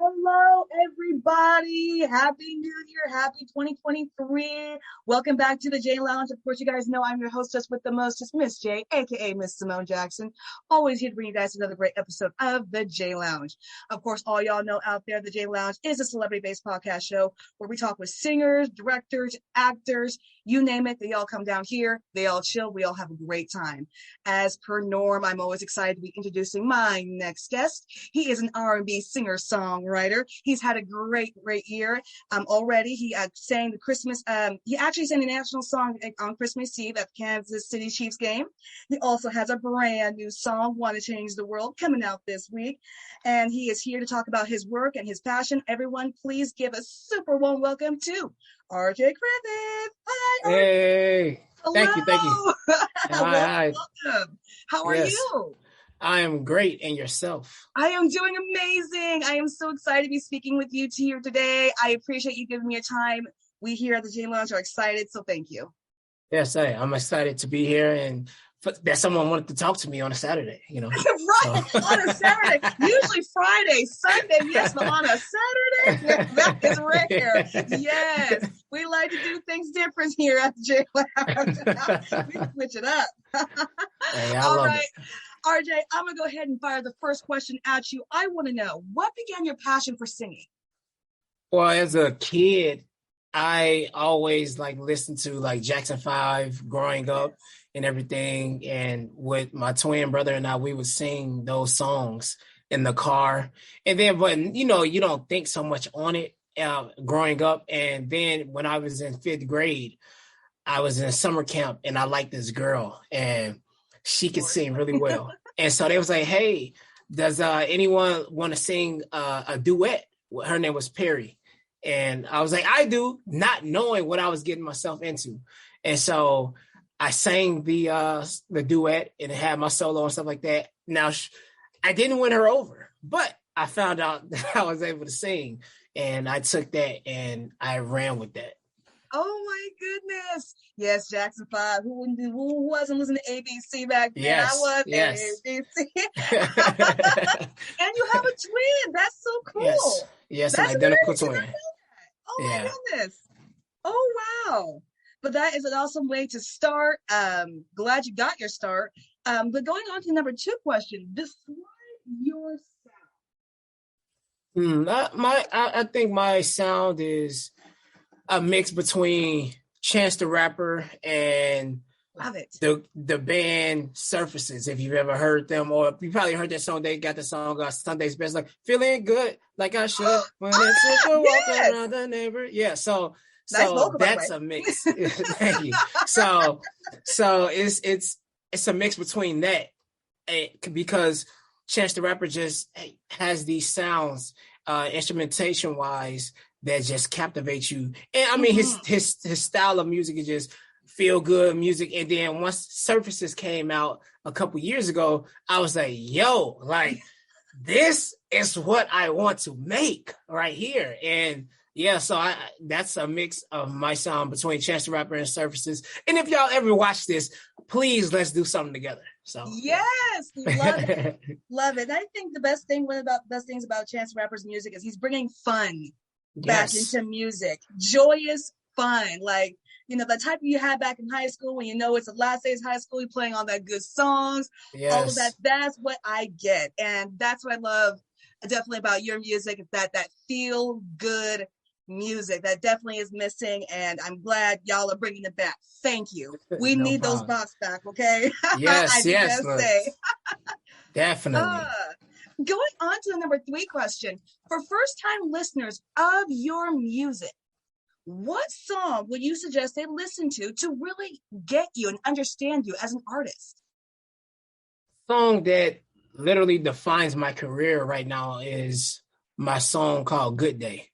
Hello, everybody. Happy New Year. Happy 2023. Welcome back to the J Lounge. Of course, you guys know I'm your hostess with the mostest, Miss J, aka Miss Simone Jackson. Always here to bring you guys another great episode of the J Lounge. Of course, all y'all know out there, the J Lounge is a celebrity-based podcast show where we talk with singers, directors, actors, you name it. They all come down here. They all chill. We all have a great time. As per norm, I'm always excited to be introducing my next guest. He is an R&B singer-songwriter. He's had a great year already. He sang the Christmas, he actually sang the national song on Christmas Eve at the Kansas City Chiefs game. He also has a brand new song, Want to Change the World, coming out this week. And he is here to talk about his work and his passion. Everyone, please give a super warm welcome to RJ Griffith. Hi, hey. Hello. Thank you. Hi. Welcome. How are you? I am great. And yourself? I am doing amazing. I am so excited to be speaking with you here today. I appreciate you giving me your time. We here at the J Lounge are excited, so thank you. Yes, I'm excited to be here and that someone wanted to talk to me on a Saturday, Right, so. On a Saturday. Usually Friday, Sunday, yes, but on a Saturday, that is rare. Yes, we like to do things different here at the J Lounge. We switch it up. Hey, All right. RJ, I'm going to go ahead and fire the first question at you. I want to know, what began your passion for singing? Well, as a kid, I always listened to Jackson 5 growing up and everything. And with my twin brother and I, we would sing those songs in the car. And then, but you don't think so much on it growing up. And then when I was in 5th grade, I was in summer camp and I liked this girl and she could sing really well. And so they was like, hey, does anyone want to sing a duet? Her name was Perry. And I was like, I do, not knowing what I was getting myself into. And so I sang the duet and had my solo and stuff like that. Now, I didn't win her over, but I found out that I was able to sing. And I took that and I ran with that. Oh my goodness. Yes, Jackson 5. Who wasn't listening to ABC back then? Yes, I was ABC. And you have a twin. That's so cool. Yes, That's an identical amazing. twin. Oh my goodness. Oh wow. But that is an awesome way to start. Glad you got your start. But going on to number 2 question, describe your sound. I think my sound is a mix between Chance the Rapper and Love it. The band Surfaces, if you've ever heard them, or you probably heard that song. They got the song Sunday's Best, feeling good like I should when it's a walk around the neighbor. Yeah, so nice vocal, that's a mix. Thank you. So it's a mix between that, because Chance the Rapper just has these sounds, instrumentation wise, that just captivate you. And I mean, his style of music is just feel good music. And then once Surfaces came out a couple years ago, I was like, yo, this is what I want to make right here. And yeah, so that's a mix of my sound between Chance the Rapper and Surfaces. And if y'all ever watch this, please, let's do something together. So yes, love it. Love it. I think the best things about Chance the Rapper's music is he's bringing fun back into music. Joyous fun. The type you had back in high school when it's the last day of high school, you're playing all that good songs, all of that. That's what I get. And that's what I love definitely about your music, is that feel good music that definitely is missing. And I'm glad y'all are bringing it back. Thank you. We need those box back, okay? Yes, say. Definitely. Going on to the number 3 question. For first-time listeners of your music, what song would you suggest they listen to really get you and understand you as an artist? Song that literally defines my career right now is my song called Good Day.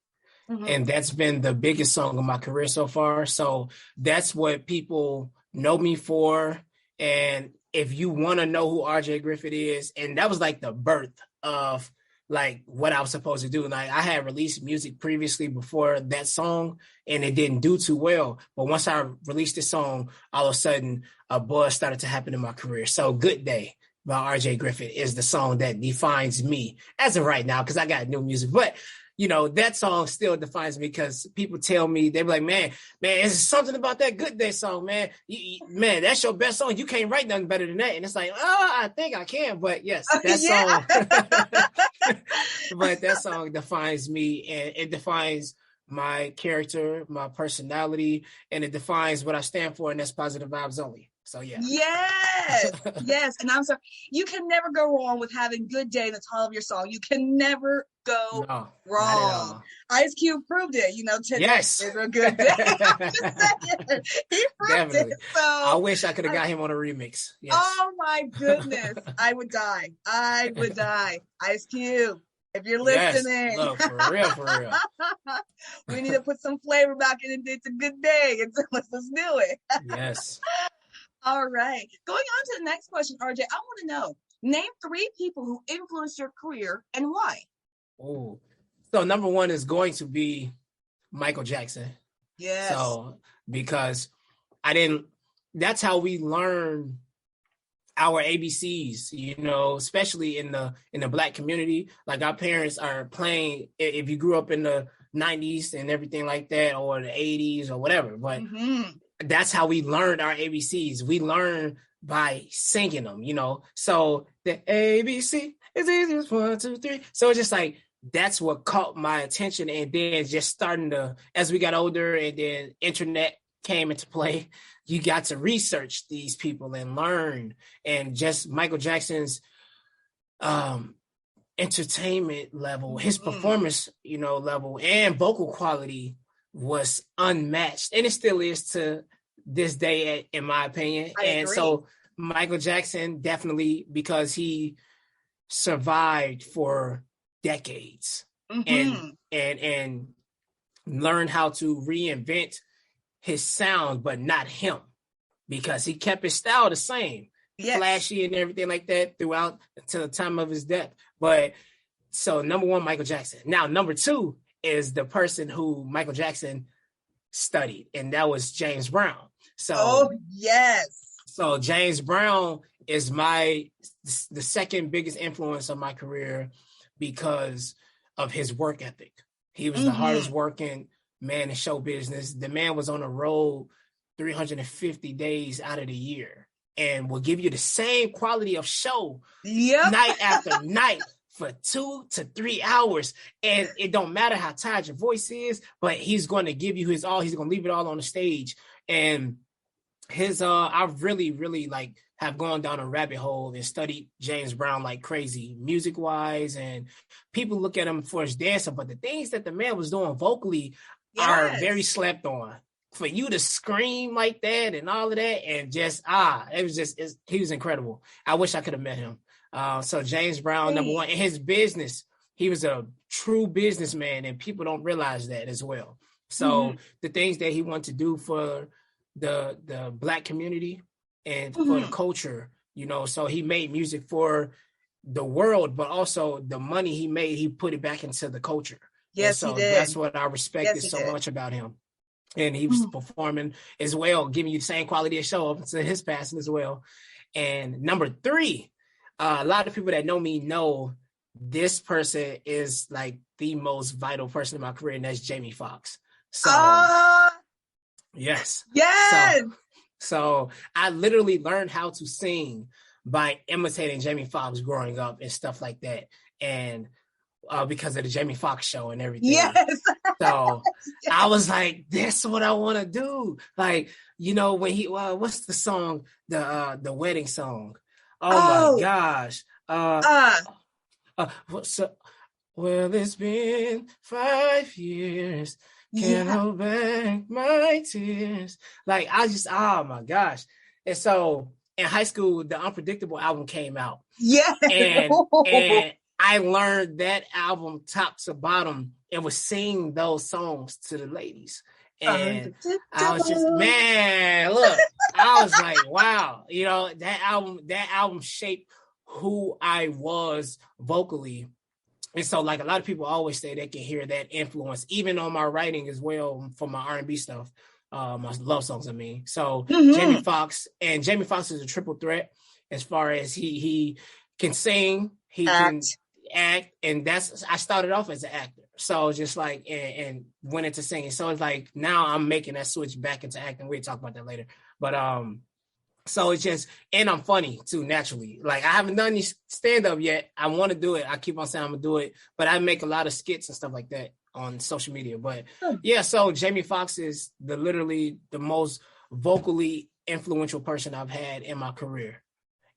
Mm-hmm. And that's been the biggest song of my career so far. So that's what people know me for. And if you want to know who RJ Griffith is, and that was the birth of what I was supposed to do. I had released music previously before that song and it didn't do too well. But once I released the song, all of a sudden a buzz started to happen in my career. So Good Day by RJ Griffith is the song that defines me as of right now, because I got new music. But that song still defines me because people tell me, they be like, man, it's something about that Good Day song, man. Man, that's your best song. You can't write nothing better than that. And it's like, I think I can, but yes, that song, but that song defines me, and it defines my character, my personality, and it defines what I stand for, and that's positive vibes only. So yeah. Yes. And I'm sorry, you can never go wrong with having Good Day in the title of your song. You can never go wrong. Ice Cube proved it, today is a good day. I'm just saying. He proved it. So I wish I could have got him on a remix. Yes. Oh my goodness. I would die. Ice Cube, if you're listening. Look, for real. We need to put some flavor back in it. It's a good day. Let's do it. Yes. All right. Going on to the next question, RJ, I want to know, name 3 people who influenced your career and why. Oh, so number 1 is going to be Michael Jackson. Yes. So, because that's how we learn our ABCs, especially in the Black community. Like, our parents are playing, if you grew up in the 90s and everything like that, or the 80s or whatever, but that's how we learned our ABCs. We learn by singing them, So the ABC is easy, 1, 2, 3. So it's just like, that's what caught my attention. And then just starting to, as we got older and then internet came into play, you got to research these people and learn. And just Michael Jackson's entertainment level, his performance, level and vocal quality was unmatched, and it still is to this day, in my opinion. I agree. So Michael Jackson, definitely, because he survived for decades and learned how to reinvent his sound, but not him, because he kept his style the same, flashy and everything like that throughout until the time of his death. But so number 1, Michael Jackson. Now, number 2 is the person who Michael Jackson studied, and that was James Brown. So, So James Brown is the second biggest influence of my career because of his work ethic. He was the hardest working man in show business. The man was on the road 350 days out of the year and will give you the same quality of show night after night for 2 to 3 hours. And it don't matter how tired your voice is, but he's going to give you his all. He's going to leave it all on the stage. And I really like have gone down a rabbit hole and studied James Brown like crazy, music wise, and people look at him for his dancing, but the things that the man was doing vocally are very slept on. For you to scream like that and all of that, and just he was incredible. I wish I could have met him. So James Brown, number 1, in his business, he was a true businessman, and people don't realize that as well. So the things that he wanted to do for the Black community and for the culture, so he made music for the world, but also the money he made, he put it back into the culture. Yes, so he did. That's what I respected so much about him. And he was performing as well, giving you the same quality of show up until his passing as well. And number 3, a lot of people that know me know this person is like the most vital person in my career, and that's Jamie Foxx. So, yes. So I literally learned how to sing by imitating Jamie Foxx growing up and stuff like that. And because of the Jamie Foxx show and everything. So I was like, that's what I want to do. Like, when he, what's the song, the wedding song? Oh my gosh. Well, it's been 5 years. Can't hold back my tears. Like, oh my gosh. And so in high school, the Unpredictable album came out. And I learned that album top to bottom and was singing those songs to the ladies. And I was just, man, look, I was like, wow, that album shaped who I was vocally. And so, like, a lot of people always say they can hear that influence, even on my writing as well, for my R&B stuff, my love songs, I mean. So Jamie Foxx is a triple threat as far as he can sing, he can act, and I started off as an actor. So just like and went into singing. So it's like now I'm making that switch back into acting. We'll talk about that later. But so it's just, and I'm funny too, naturally. Like I haven't done any stand-up yet. I want to do it. I keep on saying I'm gonna do it, but I make a lot of skits and stuff like that on social media. But yeah, so Jamie Foxx is literally the most vocally influential person I've had in my career.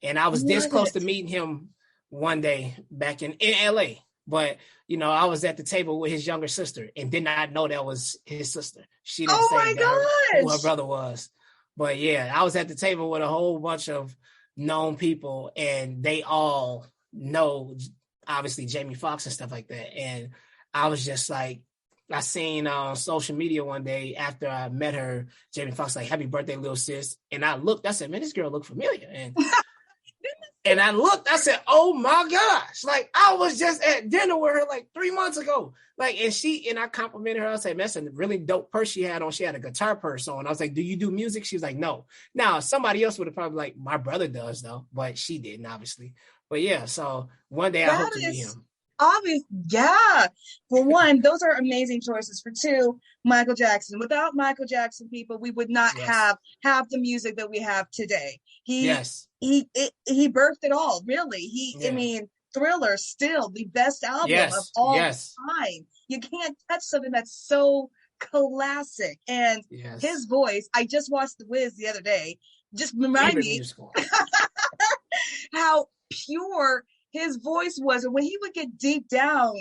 And I was this close to meeting him one day back in LA. But, you know, I was at the table with his younger sister and did not know that was his sister. She didn't say who her brother was. But yeah, I was at the table with a whole bunch of known people, and they all know, obviously, Jamie Foxx and stuff like that. And I was just like, I seen on social media one day after I met her, Jamie Foxx, like, happy birthday, little sis. And I looked, I said, man, this girl looked familiar. And I looked, I said, oh my gosh, like I was just at dinner with her like 3 months ago. Like, and I complimented her. I said, man, that's a really dope purse she had on. She had a guitar purse on. I was like, do you do music? She was like, no. Now, somebody else would have probably like, my brother does though, but she didn't, obviously. But yeah, so one day I hope to meet him. Obvious, yeah. For one, those are amazing choices. For two, Michael Jackson. Without Michael Jackson, people, we would not have the music that we have today. He birthed it all, really. I mean, Thriller, still the best album of all time. You can't touch something that's so classic. And his voice, I just watched The Wiz the other day. Just remind me how pure his voice was, and when he would get deep down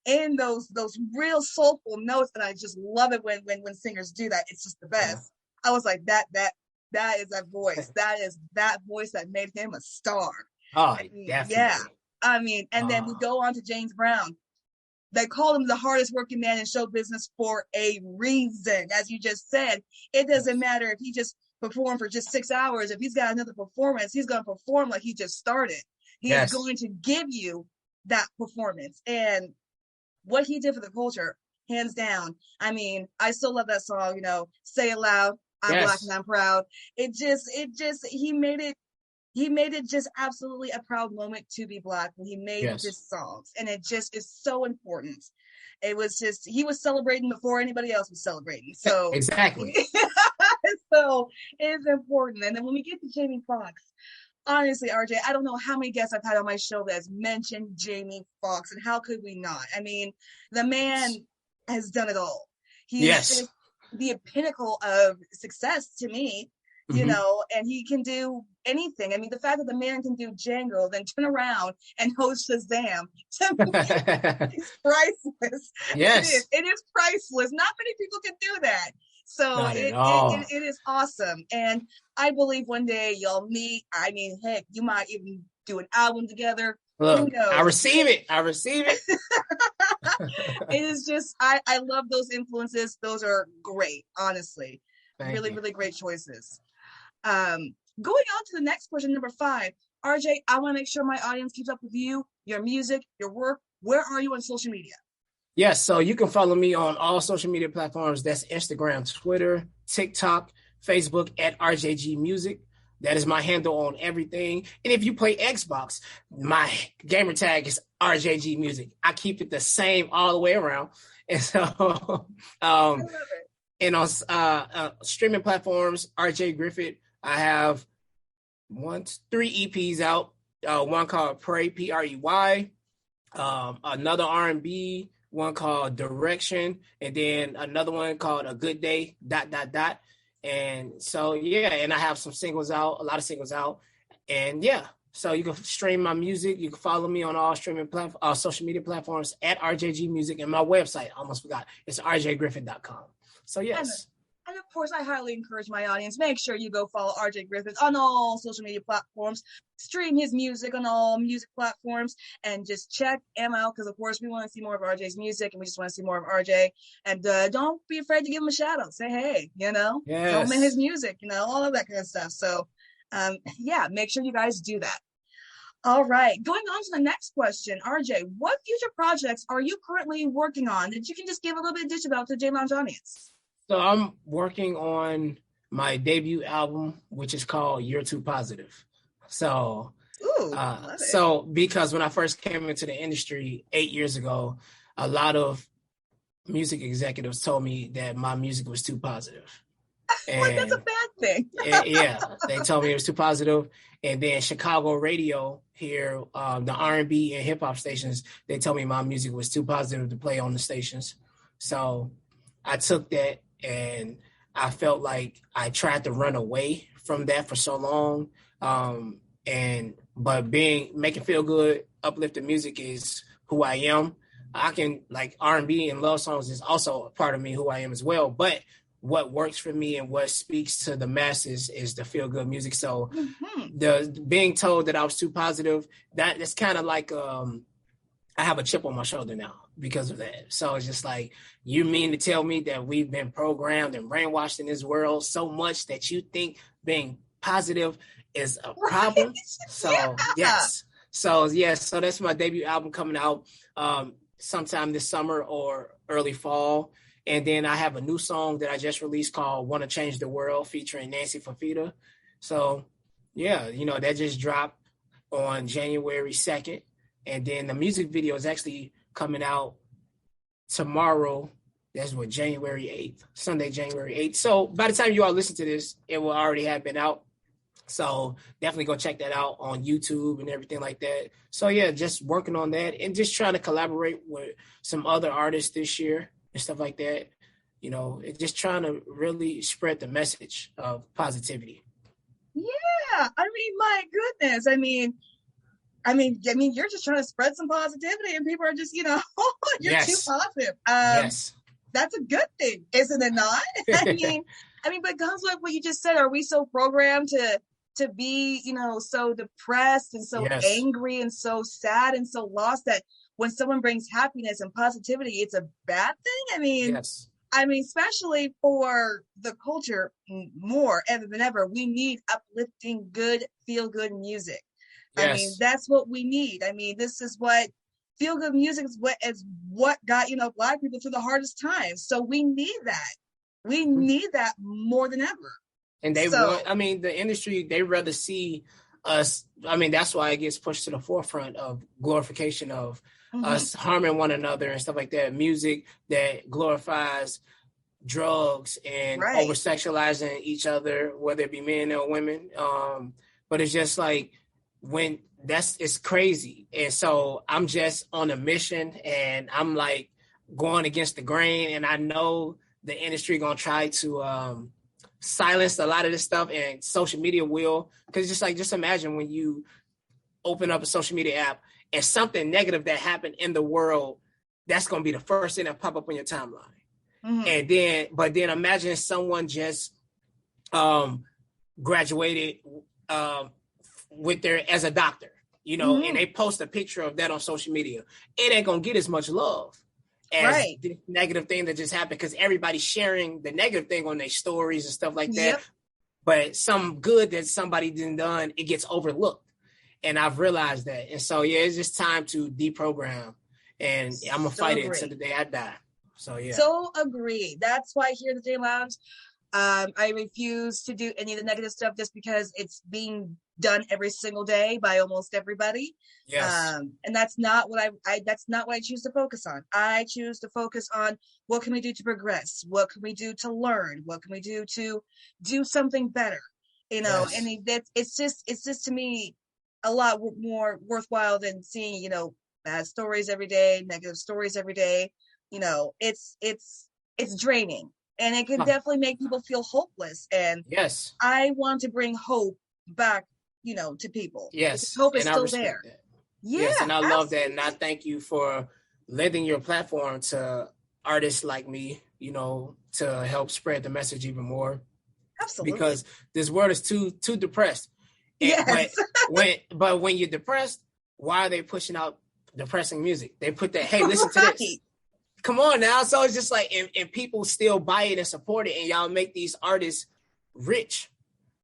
in those real soulful notes, and I just love it when singers do that. It's just the best. I was like, that is that voice. That is that voice that made him a star. Oh, definitely. Yeah. I mean, and then we go on to James Brown. They call him the hardest working man in show business for a reason. As you just said, it doesn't matter if he just performed for just 6 hours. If he's got another performance, he's going to perform like he just started. He is going to give you that performance. And what he did for the culture, hands down. I mean, I still love that song, you know, Say It Loud, I'm Black and I'm Proud. He made it just absolutely a proud moment to be Black when he made his songs. And it just is so important. It was just, he was celebrating before anybody else was celebrating. So exactly. So it's important. And then when we get to Jamie Foxx, honestly, RJ, I don't know how many guests I've had on my show that has mentioned Jamie Foxx, and how could we not? I mean, the man has done it all. He's the pinnacle of success to me, you know, and he can do anything. I mean, the fact that the man can do Django, then turn around and host Shazam, to me, is priceless. Yes. It is priceless. Not many people can do that. So it is awesome. And I believe one day y'all meet. I mean, heck, you might even do an album together. Look, who knows? I receive it. It is just, I love those influences. Those are great, honestly. Really great choices. Going on to the next question, number 5. RJ, I want to make sure my audience keeps up with you, your music, your work. Where are you on social media? Yes, so you can follow me on all social media platforms. That's Instagram, Twitter, TikTok, Facebook at RJG Music. That is my handle on everything. And if you play Xbox, my gamer tag is RJG Music. I keep it the same all the way around. And so, and on streaming platforms, RJ Griffith, I have 3 EPs out. One called Pray, P-R-E-Y, another R&B, one called Direction, and then another one called A Good Day, ... And so, and I have some singles out, a lot of singles out. And so you can stream my music. You can follow me on all streaming social media platforms at RJG Music, and my website, I almost forgot, it's rjgriffith.com. So yes. And of course, I highly encourage my audience, make sure you go follow RJ Griffith on all social media platforms, stream his music on all music platforms, and just check him out, because of course we want to see more of RJ's music, and we just want to see more of RJ. And don't be afraid to give him a shout out. Say hey, you know, throw him in his music, you know, all of that kind of stuff. So make sure you guys do that. All right, going on to the next question, RJ, what future projects are you currently working on that you can just give a little bit of dish about to the J Lounge audience? So I'm working on my debut album, which is called You're Too Positive. So Ooh, love it. So because when I first came into the industry 8 years ago, a lot of music executives told me that my music was too positive. Like that's a And bad thing. yeah, they told me it was too positive. And then Chicago radio here, the R&B and hip hop stations, they told me my music was too positive to play on the stations. So I took that and I felt like I tried to run away from that for so long. But making feel good, uplifting music is who I am. I can like R&B and love songs is also a part of me, who I am as well. But what works for me and what speaks to the masses is the feel good music. So the being told that I was too positive, that's kind of like I have a chip on my shoulder now because of that. So it's just like, you mean to tell me that we've been programmed and brainwashed in this world so much that you think being positive is a problem? Right. So yes. So that's my debut album coming out sometime this summer or early fall. And then I have a new song that I just released called "Wanna Change the World" featuring Nancy Fafita. So yeah, that just dropped on January 2nd. And then the music video is actually coming out tomorrow. That's what, January 8th, Sunday, January 8th. So by the time you all listen to this, it will already have been out. So definitely go check that out on YouTube and everything like that. So yeah, just working on that and just trying to collaborate with some other artists this year and stuff like that. Just trying to really spread the message of positivity. Yeah. I mean, my goodness. I mean, you're just trying to spread some positivity and people are just, you're yes. too positive. Yes. That's a good thing, isn't it not? I mean, but it comes with what you just said. Are we so programmed to be, so depressed and so yes. angry and so sad and so lost that when someone brings happiness and positivity, it's a bad thing? Yes. Especially for the culture more than ever, we need uplifting, good, feel good music. Yes. That's what we need. This is what feel good music is what got, Black people through the hardest times. So we need that. We need that more than ever. And the industry, they rather see us. That's why it gets pushed to the forefront of glorification of us harming one another and stuff like that. Music that glorifies drugs and over sexualizing each other, whether it be men or women. But it's just like, it's crazy. And so I'm just on a mission and I'm like going against the grain, and I know the industry gonna try to silence a lot of this stuff, and social media will, because just imagine when you open up a social media app and something negative that happened in the world, that's gonna be the first thing that pop up on your timeline. And then imagine someone just graduated as a doctor, and they post a picture of that on social media. It ain't gonna get as much love as the negative thing that just happened, because everybody's sharing the negative thing on their stories and stuff like that. Yep. But some good that somebody done, it gets overlooked. And I've realized that. And so, yeah, it's just time to deprogram. And I'm going to fight it until the day I die. So, yeah. So agree. That's why here at the J Lounge, I refuse to do any of the negative stuff just because it's being done every single day by almost everybody. Yes. And that's not what that's not what I choose to focus on. I choose to focus on what can we do to progress? What can we do to learn? What can we do to do something better? Yes. And it's just to me a lot more worthwhile than seeing, bad stories every day, negative stories every day. It's draining, and it can definitely make people feel hopeless. And yes, I want to bring hope back, to people. Yes. Hope is still there. That. Yeah, yes, and I love that. And I thank you for lending your platform to artists like me, to help spread the message even more. Absolutely. Because this world is too depressed. And, yes. but when you're depressed, why are they pushing out depressing music? They put that, hey, listen to this. Come on now. So it's just like, and people still buy it and support it, and y'all make these artists rich.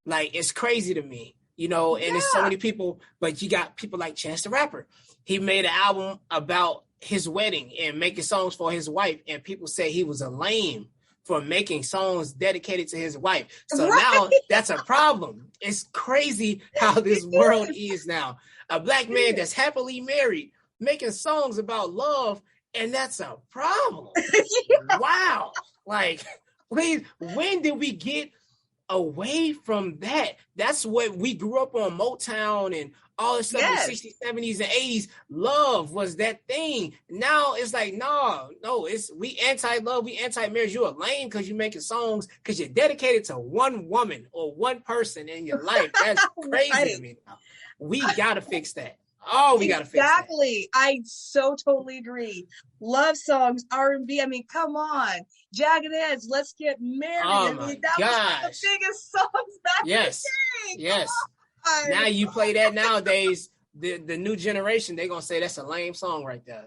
Like, it's crazy to me, and there's so many people, but you got people like Chance the Rapper. He made an album about his wedding and making songs for his wife, and people say he was a lame for making songs dedicated to his wife. So Right. now that's a problem. It's crazy how this world is now. A black man that's happily married making songs about love, and that's a problem. Yeah. Wow. Like, please, when did we get away from that? That's what we grew up on, Motown and all this stuff in the 60s, 70s, and 80s. Love was that thing. Now it's like, no, it's we anti-love, we anti-marriage. You're a lame because you're making songs because you're dedicated to one woman or one person in your life. That's crazy to me now. We gotta fix that. Oh, we gotta fix that. Exactly. I so totally agree. Love songs, R&B. I mean, come on. Jagged Edge, Let's Get Married. Oh, I my mean, that gosh. was the biggest songs back in the day. Yes. Now you play that nowadays, the new generation, they're gonna say that's a lame song right there.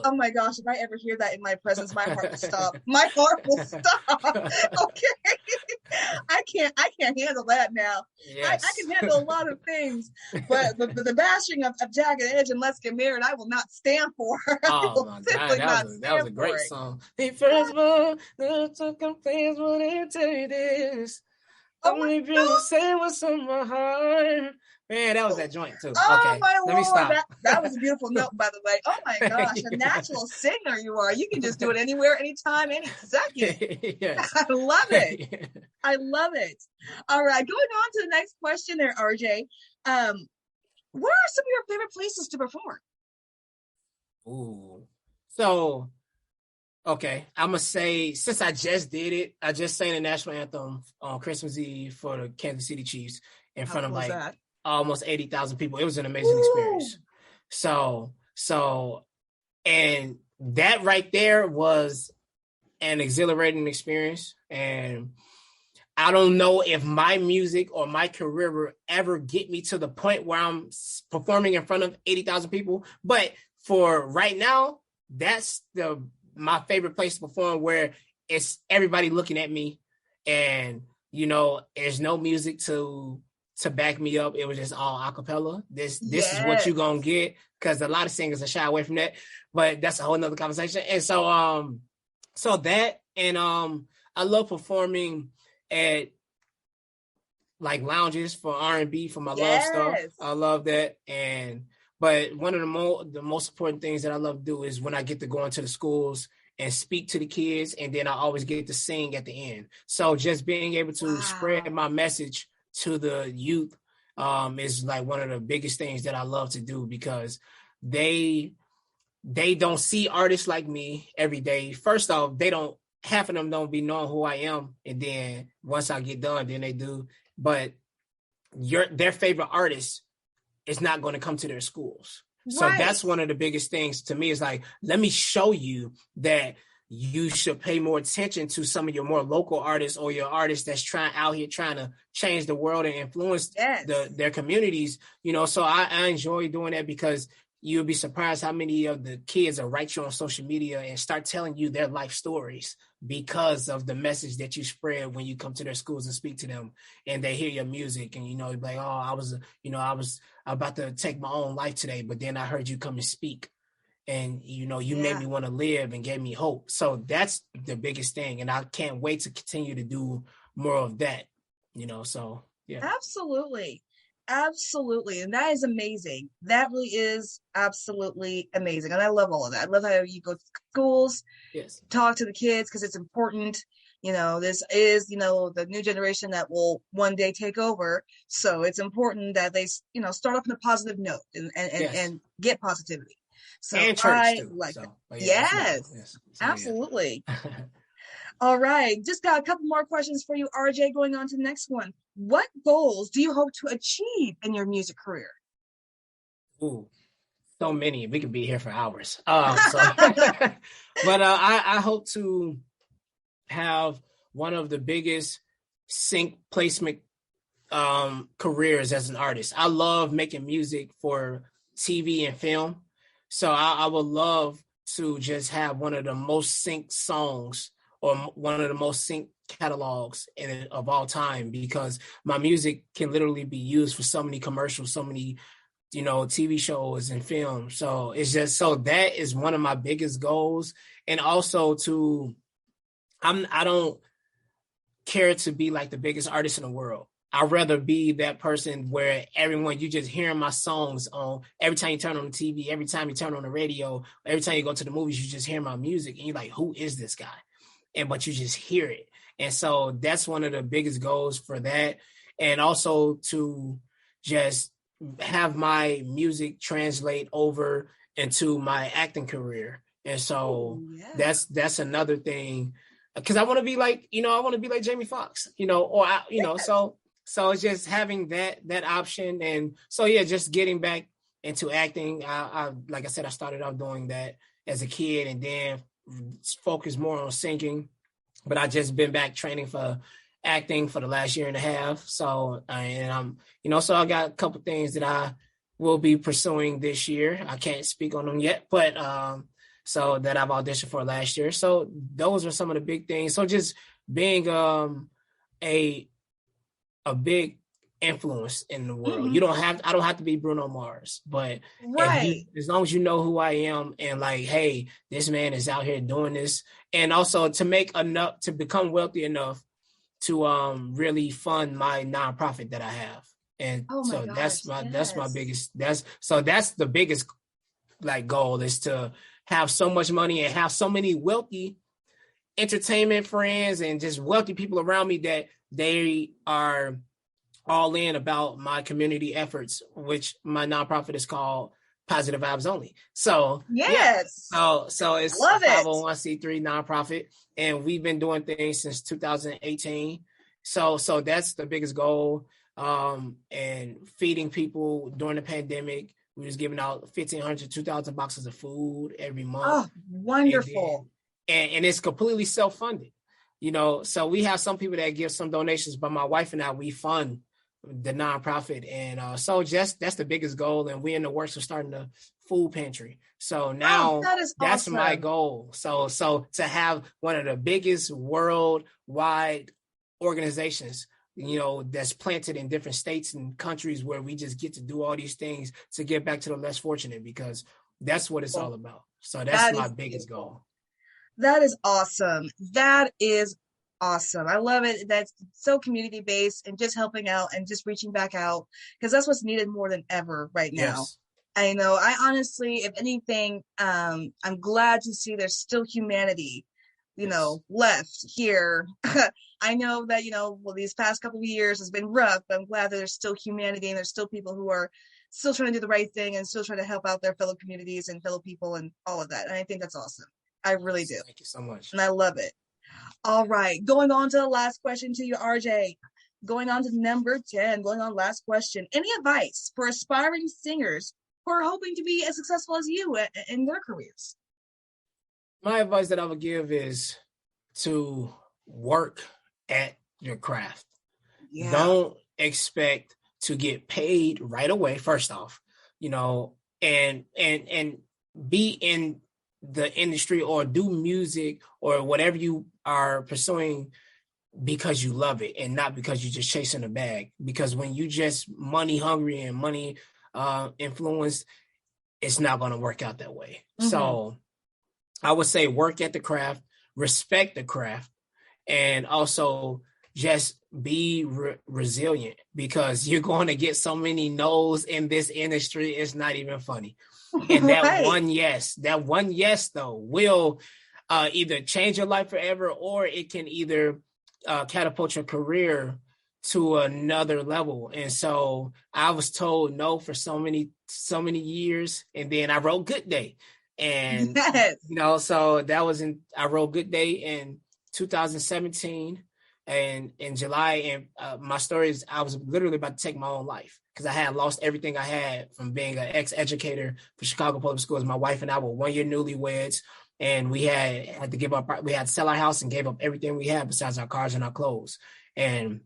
Oh my gosh, if I ever hear that in my presence, my heart will stop. My heart will stop. Okay. I can't handle that now. Yes. I can handle a lot of things, but the bashing of Jagged Edge and Let's Get Married, I will not stand for. Oh my God, that was a great song. The first one that took a place when they tell you this. Only people say what's on my heart. Man, that was that joint too. Oh, okay, my let me stop. That was a beautiful note, by the way. Oh my gosh, a natural singer you are. You can just do it anywhere, anytime, any second. Yes. I love it. I love it. All right, going on to the next question there, RJ. Where are some of your favorite places to perform? Ooh. So, okay, I'm going to say, since I just did it, I just sang the national anthem on Christmas Eve for the Kansas City Chiefs in front of like almost 80,000 people. It was an amazing experience. So, and that right there was an exhilarating experience. And I don't know if my music or my career will ever get me to the point where I'm performing in front of 80,000 people. But for right now, that's my favorite place to perform, where it's everybody looking at me and, there's no music to back me up. It was just all a cappella. This is what you're going to get, because a lot of singers are shy away from that, but that's a whole nother conversation. And so that, and I love performing at like lounges for R&B, for my love stuff. I love that. But one of the most important things that I love to do is when I get to go into the schools and speak to the kids, and then I always get to sing at the end. So just being able to spread my message to the youth is like one of the biggest things that I love to do, because they don't see artists like me every day. First off, half of them don't be knowing who I am. And then once I get done, then they do. But their favorite artist is not going to come to their schools. So that's one of the biggest things to me, is like, let me show you that you should pay more attention to some of your more local artists, or your artists that's out here trying to change the world and influence their communities. So I enjoy doing that, because you'll be surprised how many of the kids will write you on social media and start telling you their life stories because of the message that you spread when you come to their schools and speak to them, and they hear your music, and you're like, oh, I was about to take my own life today, but then I heard you come and speak, and you made me want to live and gave me hope. So that's the biggest thing, and I can't wait to continue to do more of that. So yeah. Absolutely. And that is amazing. That really is absolutely amazing. And I love all of that. I love how you go to schools, talk to the kids, because it's important. This is, the new generation that will one day take over. So it's important that they, start off on a positive note and get positivity. So and church too. Yes, absolutely. All right. Just got a couple more questions for you, RJ, going on to the next one. What goals do you hope to achieve in your music career? Ooh, so many. We could be here for hours. But I hope to have one of the biggest sync placement careers as an artist. I love making music for TV and film. So I would love to just have one of the most synced songs, or one of the most synced catalogs of all time, because my music can literally be used for so many commercials, so many, TV shows and films. So it's just, so that is one of my biggest goals. And also to I don't care to be like the biggest artist in the world. I'd rather be that person where everyone, you just hearing my songs on every time you turn on the TV, every time you turn on the radio, every time you go to the movies, you just hear my music and you're like, who is this guy? But you just hear it. And so that's one of the biggest goals for that. And also to just have my music translate over into my acting career. And so that's another thing, because I want to be like, I want to be like Jamie Foxx, so it's just having that option. And so, yeah, just getting back into acting. I like I said, I started out doing that as a kid and then focused more on singing, but I just been back training for acting for the last year and a half. So, and I'm, so I got a couple things that I will be pursuing this year. I can't speak on them yet, but, so that I've auditioned for last year. So those are some of the big things. So just being, a big influence in the world. Mm-hmm. I don't have to be Bruno Mars, but as long as you know who I am and like, hey, this man is out here doing this. And also to make enough, to become wealthy enough to really fund my nonprofit that I have. And that's my biggest, that's the biggest like goal, is to have so much money and have so many wealthy entertainment friends and just wealthy people around me that they are all in about my community efforts, which my nonprofit is called Positive Vibes Only. So so it's a 501c3 nonprofit, and we've been doing things since 2018. So that's the biggest goal. And feeding people during the pandemic. We was giving out 1,500 to 2,000 boxes of food every month. Oh, wonderful. And it's completely self-funded. So we have some people that give some donations, but my wife and I, we fund the nonprofit. And so that's the biggest goal. And we're in the works of starting the food pantry. So now that's awesome. My goal. So to have one of the biggest worldwide organizations, that's planted in different states and countries, where we just get to do all these things to get back to the less fortunate, because that's what it's all about. So that's my biggest goal. That is awesome. That is awesome. I love it. That's so community based and just helping out and just reaching back out, because that's what's needed more than ever right now. Yes. I know. I honestly, if anything, I'm glad to see there's still humanity, left here. I know that, these past couple of years has been rough, but I'm glad that there's still humanity and there's still people who are still trying to do the right thing and still trying to help out their fellow communities and fellow people and all of that. And I think that's awesome. I really do. Thank you so much. And I love it. All right. Going on to the last question to you, RJ. Going on to number 10, last question. Any advice for aspiring singers who are hoping to be as successful as you in their careers? My advice that I would give is to work at your craft. Yeah. Don't expect to get paid right away, first off, and be in the industry or do music or whatever you are pursuing because you love it and not because you're just chasing a bag. Because when you just money hungry and money influenced, it's not going to work out that way. Mm-hmm. So I would say work at the craft, respect the craft, and also just be resilient, because you're going to get so many no's in this industry. It's not even funny. And that one yes though will either change your life forever, or it can either catapult your career to another level. And so I was told no for so many years, and then I wrote Good Day, and so that was I wrote Good Day in 2017. And in July, and my story is I was literally about to take my own life, because I had lost everything I had from being an ex-educator for Chicago Public Schools. My wife and I were 1 year newlyweds, and we had to give up. We had to sell our house and gave up everything we had besides our cars and our clothes. And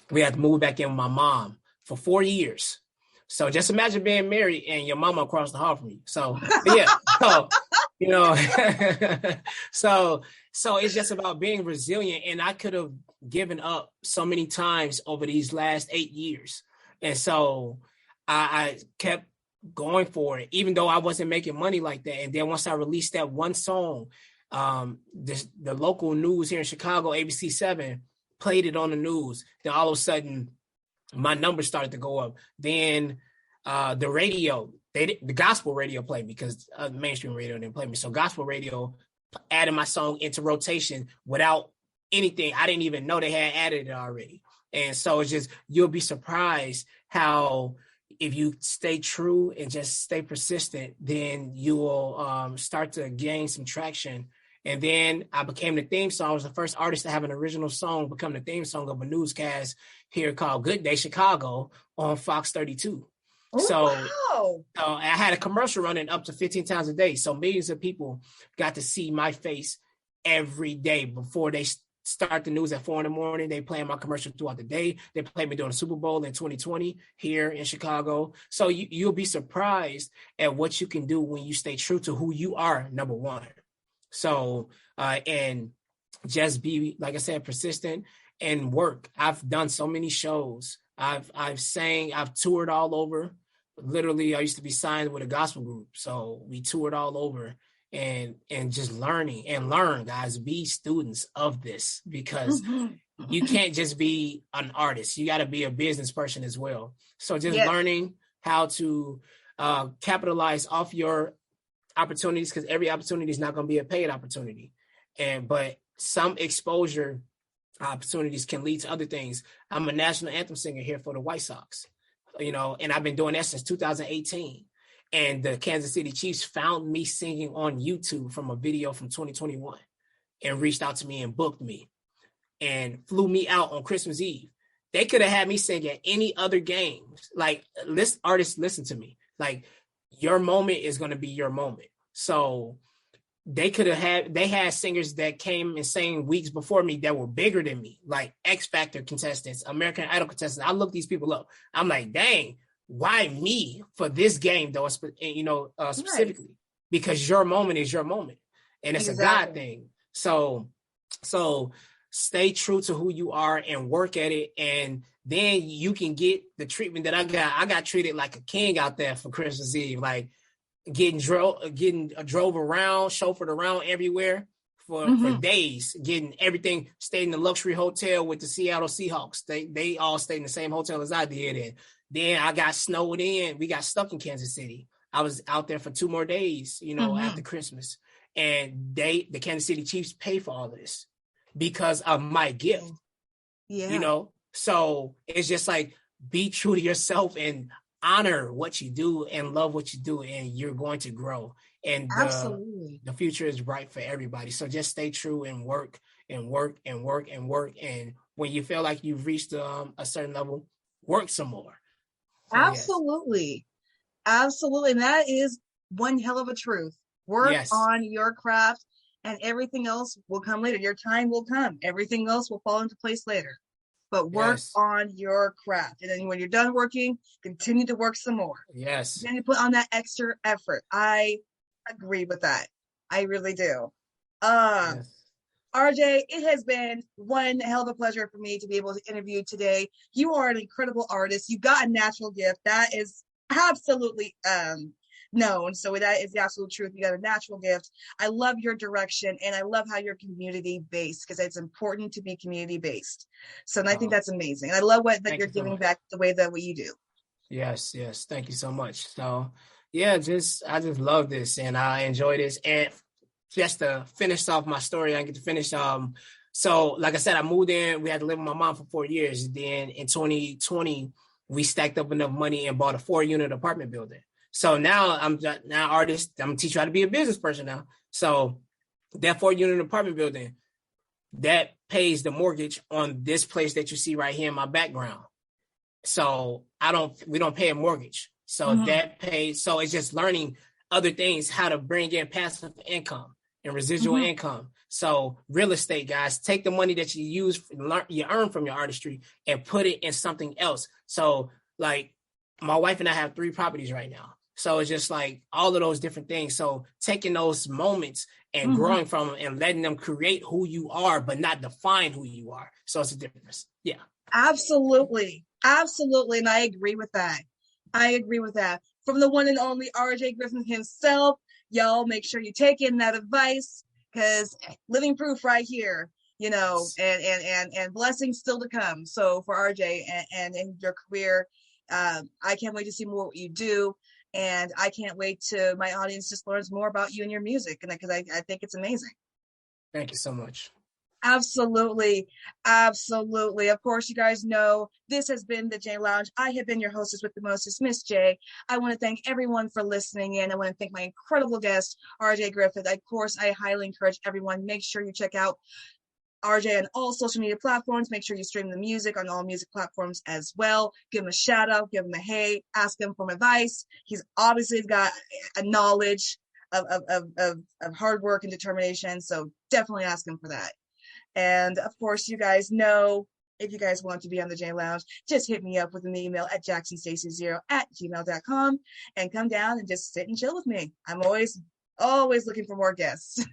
we had to move back in with my mom for 4 years. So just imagine being married and your mama across the hall from you. So yeah, so so it's just about being resilient. And I could have given up so many times over these last 8 years. And so I kept going for it, even though I wasn't making money like that. And then once I released that one song, the local news here in Chicago, ABC7, played it on the news. Then all of a sudden, my numbers started to go up. Then the radio, the gospel radio played me because mainstream radio didn't play me. So gospel radio added my song into rotation without anything. I didn't even know they had added it already. And so it's just, you'll be surprised how if you stay true and just stay persistent, then you will start to gain some traction. And then I became the theme song. I was the first artist to have an original song become the theme song of a newscast here called Good Day Chicago on Fox 32. Oh, so wow. I had a commercial running up to 15 times a day. So millions of people got to see my face every day before they start the news at 4 a.m. They play my commercial throughout the day. They play me during the Super Bowl in 2020 here in Chicago. So you'll be surprised at what you can do when you stay true to who you are, number one. So, and just be, like I said, persistent and work. I've done so many shows. I've sang, I've toured all over. Literally, I used to be signed with a gospel group. So we toured all over and just learning and learn, guys, be students of this because you can't just be an artist. You got to be a business person as well. So just learning how to capitalize off your opportunities, because every opportunity is not going to be a paid opportunity. But some exposure opportunities can lead to other things. I'm a national anthem singer here for the White Sox, and I've been doing that since 2018. And the Kansas City Chiefs found me singing on YouTube from a video from 2021 and reached out to me and booked me and flew me out on Christmas Eve. They could have had me sing at any other games. Like, artists, listen to me. Like, your moment is going to be your moment. So they had singers that came and sang weeks before me that were bigger than me, like X Factor contestants, American Idol contestants. I look these people up. I'm like, dang, why me for this game though? Specifically, because your moment is your moment, and it's a God thing. So stay true to who you are and work at it, and then you can get the treatment that I got. I got treated like a king out there for Christmas Eve, like getting drove around, chauffeured around everywhere for days, getting everything, stayed in the luxury hotel with the Seattle Seahawks. They all stayed in the same hotel as I did. And then I got snowed in. We got stuck in Kansas City. I was out there for 2 more days, after Christmas. And the Kansas City Chiefs pay for all of this because of my gift. Yeah. So it's just like, be true to yourself and honor what you do and love what you do, and you're going to grow. And the future is bright for everybody. So just stay true and work and work and work and work. And when you feel like you've reached a certain level, work some more. So, absolutely. Absolutely. And that is one hell of a truth. Work on your craft and everything else will come later. Your time will come. Everything else will fall into place later. But work on your craft. And then when you're done working, continue to work some more. Yes. Then you put on that extra effort. I agree with that. I really do. RJ, it has been one hell of a pleasure for me to be able to interview today. You are an incredible artist. You've got a natural gift. That is absolutely known. So that is the absolute truth. You got a natural gift. I love your direction, and I love how you're community based, because it's important to be community based. So I think that's amazing. I love that you're giving back the way that you do. Yes. Thank you so much. So I just love this and I enjoy this. And just to finish off my story, I get to finish. So like I said, I moved in. We had to live with my mom for 4 years. Then in 2020, we stacked up enough money and bought a 4-unit apartment building. So now I'm artist. I'm gonna teach you how to be a business person now. So that 4-unit apartment building, that pays the mortgage on this place that you see right here in my background. So we don't pay a mortgage. So that pays. So it's just learning other things, how to bring in passive income and residual income. So real estate, guys, take the money that you earn from your artistry and put it in something else. So like my wife and I have 3 properties right now. So it's just like all of those different things. So taking those moments and growing from them and letting them create who you are, but not define who you are. So it's a difference. Yeah. Absolutely. And I agree with that. From the one and only RJ Griffith himself, y'all make sure you take in that advice because living proof right here, you know, and blessings still to come. So for RJ and in your career, I can't wait to see more what you do. And I can't wait to my audience just learns more about you and your music, and because I think it's amazing. Thank you so much. Absolutely. Absolutely. Of course, you guys know this has been the J Lounge. I have been your hostess with the mostest, Miss J. I want to thank everyone for listening in. I want to thank my incredible guest, RJ Griffith. Of course, I highly encourage everyone, make sure you check out RJ on all social media platforms. Make sure you stream the music on all music platforms as well. Give him a shout out, give him a hey, ask him for advice. He's obviously got a knowledge of hard work and determination. So definitely ask him for that. And of course, you guys know, if you guys want to be on the J Lounge, just hit me up with an email at jacksonstacy0@gmail.com and come down and just sit and chill with me. I'm always looking for more guests.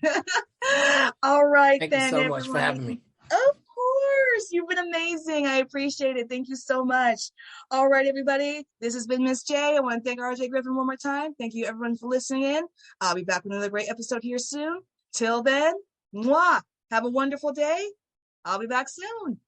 All right, Thank then, you so everyone. much for having me. Of course. You've been amazing. I appreciate it. Thank you so much. All right, everybody. This has been Miss J. I want to thank RJ Griffin one more time. Thank you, everyone, for listening in. I'll be back with another great episode here soon. Till then, mwah. Have a wonderful day. I'll be back soon.